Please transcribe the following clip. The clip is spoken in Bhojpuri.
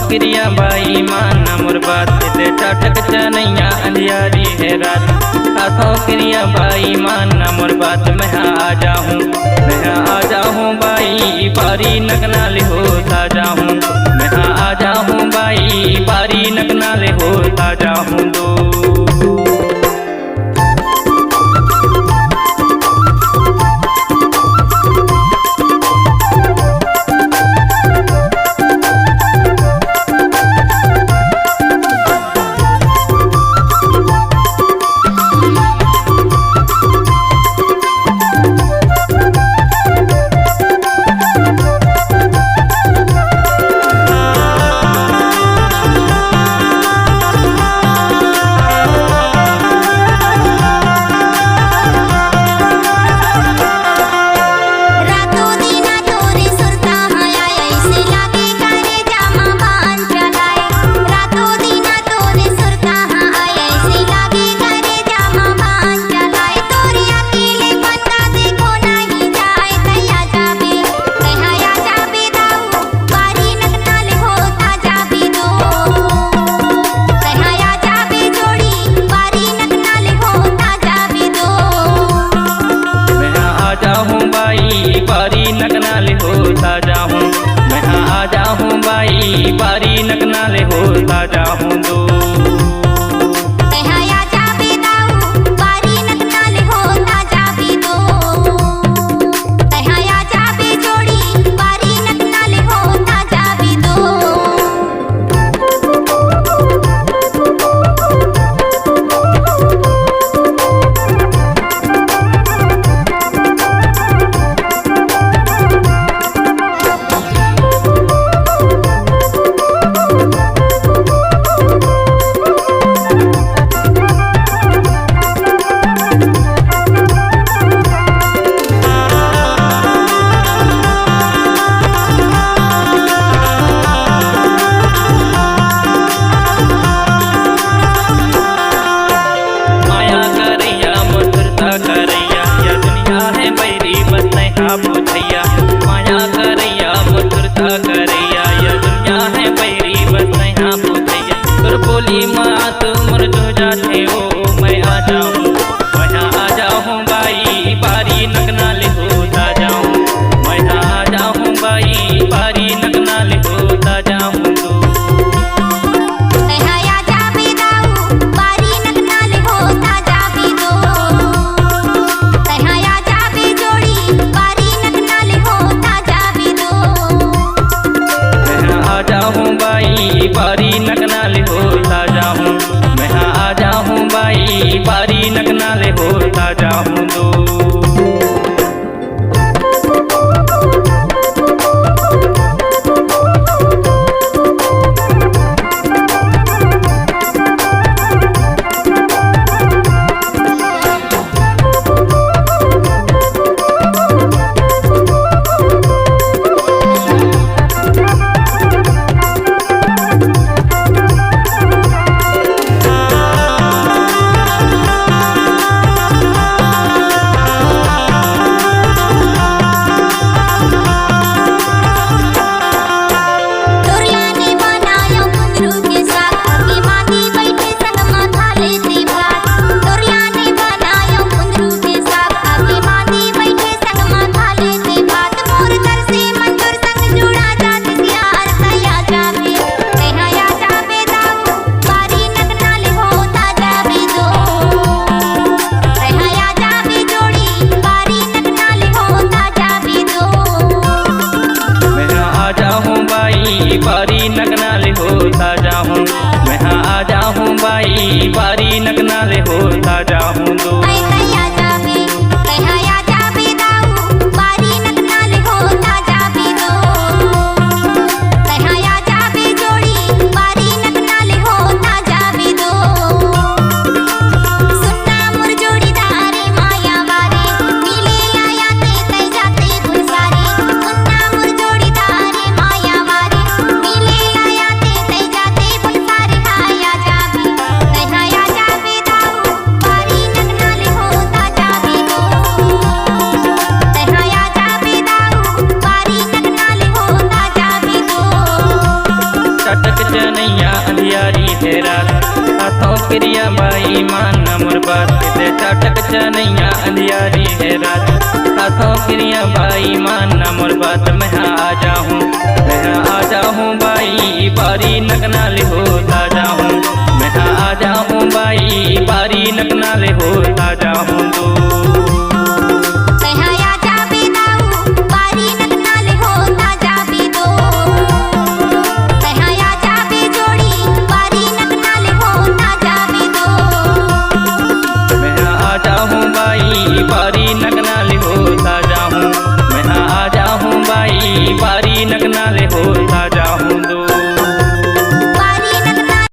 क्रिया बाई माना मोर बात ते चटक चनैया अंधियारी है रात। हाथों क्रिया बाई माना मोर बात मैं आ जाऊँ बाई पारी नकना ले हो ताजा हूँ। मैं आ जाऊँ बाई पारी नकना ले हो ताजा हूँ दो। पारी नकना ले हो ताजा हूँ। मैं आ जाऊँ बाई पारी नकना ले हो ताजा हूँ दो। भैया माया करैया मधुरता करैया या दुनिया है बैरी बस यहाँ भैया। तुर बोली मात मर जो जाते हो मैं आ जाऊँ बाई पारी नकना ले हो ताजा हूँ। मैं आ जाऊँ बाई पारी नकना ले हो ताजा हूँ दो। पारी नकना ले हो ताजा हूँ। मैं आ जाऊँ बाई क्रिया बाई मान मोर बात ते चाटक चनैया अंधियारी है रात हाथों क्रिया बाई मान मोर बात मैं आ जाऊँ बाई बारी नकना ले हो ताजा हूँ मैं आ जाऊँ बाई बारी नकना ले हो ताजा हूँ बारी नगना ले हो ताजा हूँ मैं आ जाऊँ बाई